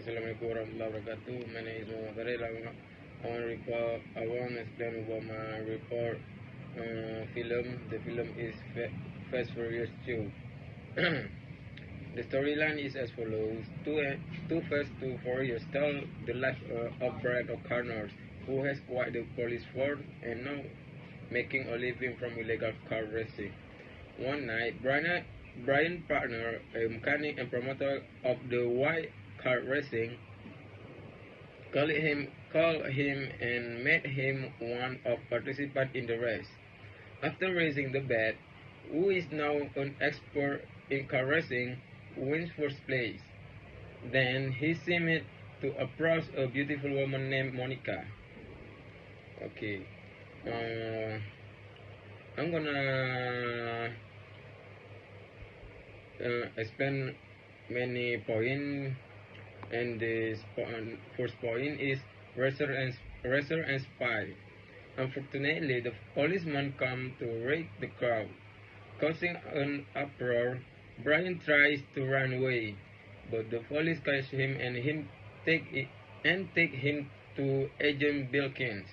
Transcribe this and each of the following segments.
Assalamualaikum warahmatullahi wabarakatuh. My name is Muhammad Farel. I want to explain about my report film. The film is Fast Furious 2. The storyline is as follows: two Fast to Furious tell the life of Brian O'Connor, who has quite the police force and now making a living from illegal car racing. One night, Brian partner, a mechanic and promoter of the white car racing, called him and made him one of participants in the race. After raising the bet, who is now an expert in car racing, wins first place. Then he seemed to approach a beautiful woman named Monica. Okay, uh, I'm gonna explain many points, and the first point is racer and spy. Unfortunately, the policeman come to raid the crowd, causing an uproar. Brian tries to run away, but the police catch him and take him to Agent Bilkins,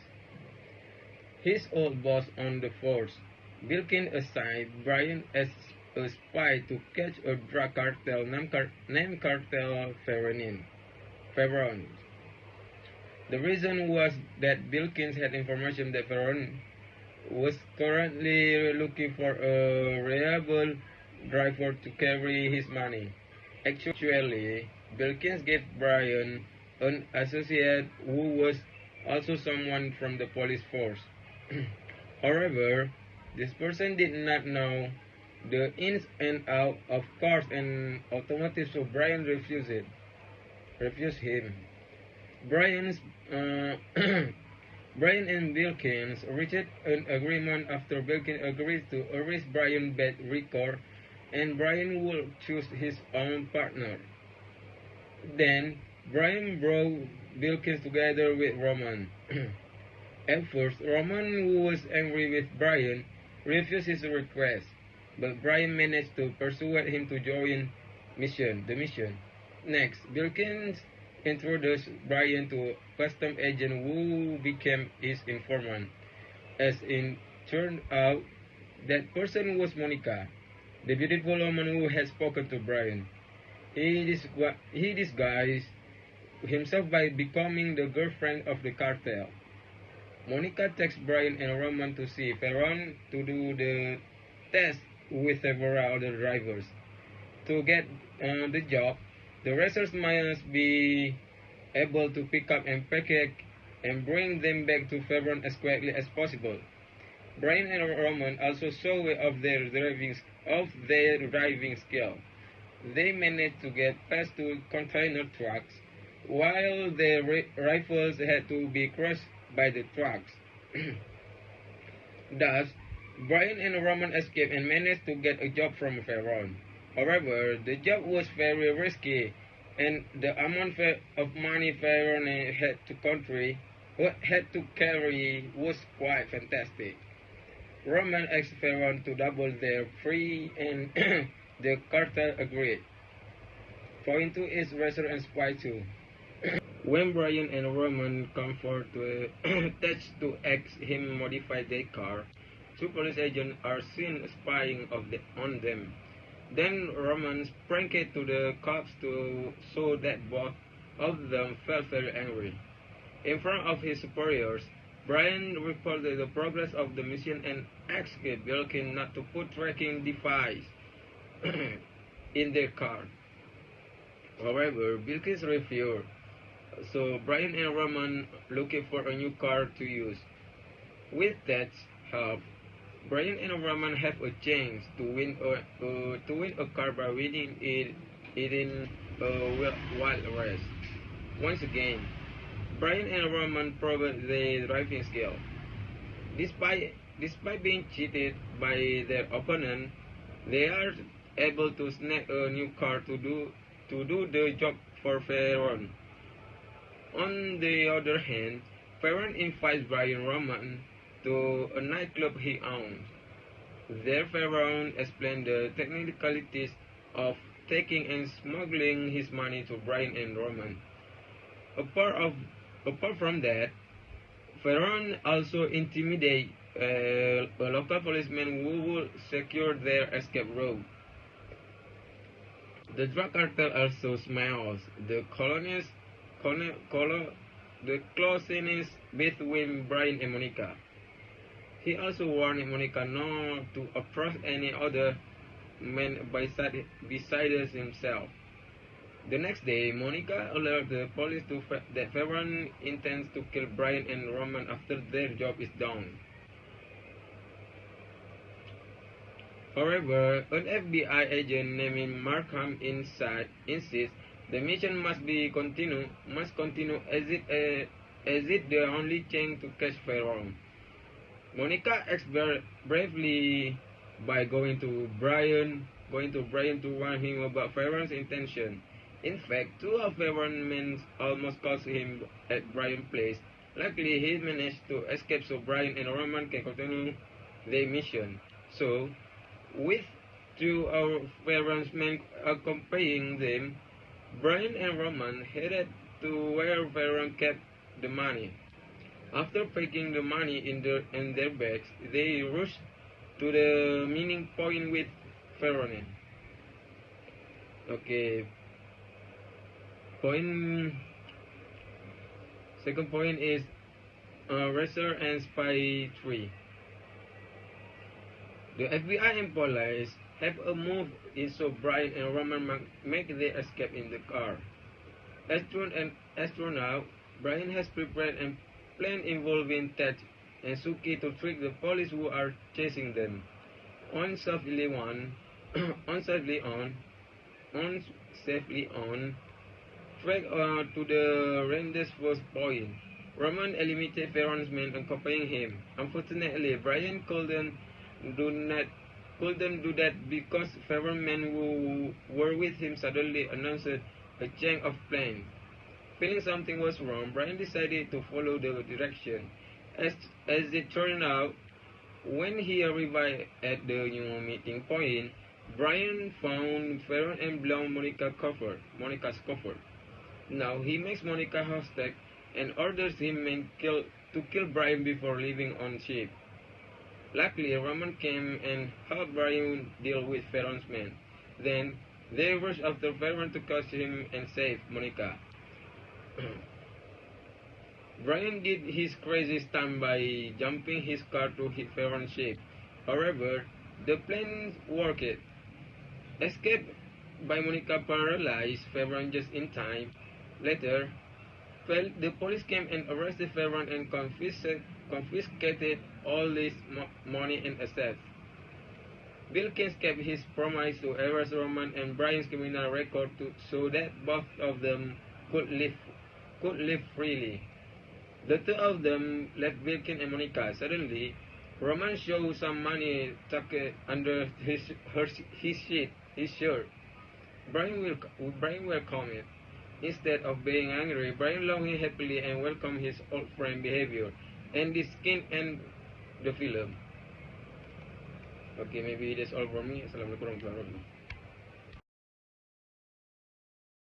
his old boss on the force. Bilkins assigned Brian as a spy to catch a drug cartel named Cartel Ferron. The reason was that Bilkins had information that Ferron was currently looking for a reliable driver to carry his money. Actually, Bilkins gave Brian an associate who was also someone from the police force. However, this person did not know the ins and outs of cars and automotive, so Brian refused him. Brian's uh, Brian and Wilkins reached an agreement after Wilkins agreed to erase Brian's bad record and Brian would choose his own partner. Then Brian brought Wilkins together with Roman. At first, Roman, who was angry with Brian, refused his request, but Brian managed to persuade him to join the mission. Next, Wilkins introduced Brian to a custom agent who became his informant. As it turned out, that person was Monica, the beautiful woman who had spoken to Brian. He disguised himself by becoming the girlfriend of the cartel. Monica takes Brian and Roman to see Ferron to do the test with several other drivers. To get the job, the racers must be able to pick up and package and bring them back to Ferron as quickly as possible. Brian and Roman also show of their driving skill. They managed to get past two container trucks, while their rifles had to be crushed by the trucks. Thus, Brian and Roman escaped and managed to get a job from Farel. However, the job was very risky, and the amount of money Farel had to carry was quite fantastic. Roman asked Farel to double their fee, and the cartel agreed. Point 2 is Racer and Spy 2. When Brian and Roman come for to test to ask him modify their car, two police agents are seen spying on them. Then Roman pranked it to the cops to show that both of them felt very angry. In front of his superiors, Brian reported the progress of the mission and asked Belkin not to put tracking device in their car. However, Bilkis refused, so Brian and Roman looking for a new car to use. With that help, Brian and Roman have a chance to win a car by winning it in a wild race. Once again, Brian and Roman proved their driving skill. Despite being cheated by their opponent, they are able to snag a new car to do the job for Farron. On the other hand, Farron invites Brian Roman to a nightclub he owns. There, Farron explains the technicalities of taking and smuggling his money to Brian and Roman. Apart of apart from that, Farel also intimidate a local policeman who would secure their escape route. The drug cartel also smells colo- colo- the closeness between Brian and Monica. He also warned Monica not to approach any other man besides himself. The next day, Monica alerts the police that Farel intends to kill Brian and Roman after their job is done. However, an FBI agent named Markham insists the mission must continue as it the only chance to catch Farel. Monica acts bravely by going to Brian to warn him about Farel's intention. In fact, two of Farel's men almost caused him at Brian's place. Luckily, he managed to escape so Brian and Roman can continue their mission. So, with two of Farel's men accompanying them, Brian and Roman headed to where Farel kept the money. After packing the money in their bags, they rushed to the meeting point with Farel. Okay, point second point is Racer and Spy 3. The FBI and police have a move in so Brian and Roman make their escape in the car. Astronaut, Brian has prepared a plan involving Ted and Suki to trick the police who are chasing them. On safely on, on safely on, on safely on, track to the rendezvous point. Roman eliminated Farel's men accompanying him. Unfortunately, Brian do not couldn't do that because Farel's men who were with him suddenly announced a change of plan. Feeling something was wrong, Brian decided to follow the direction. As it turned out, when he arrived at the new meeting point, Brian found Farel and blown Monica's cover. Now he makes Monica hostage and orders to kill Brian before leaving on ship. Luckily, Roman came and helped Brian deal with Farel's men. Then they rushed after Farel to catch him and save Monica. Brian did his crazy stunt by jumping his car to hit Farel's ship. However, the plan worked. Escape by Monica paralyzed Farel just in time. Later, the police came and arrested Farel and confiscated all his money and assets. Wilkins kept his promise to arrest Roman and Brian's criminal record so that both of them could live freely. The two of them left Wilkins and Monica. Suddenly, Roman showed some money tucked under his shirt. Brian welcomed it. Instead of being angry, Brian loved him happily and welcomed his old friend behavior. And this can end the film. Okay, maybe that's all from me. Assalamualaikum warahmatullahi wabarakatuh.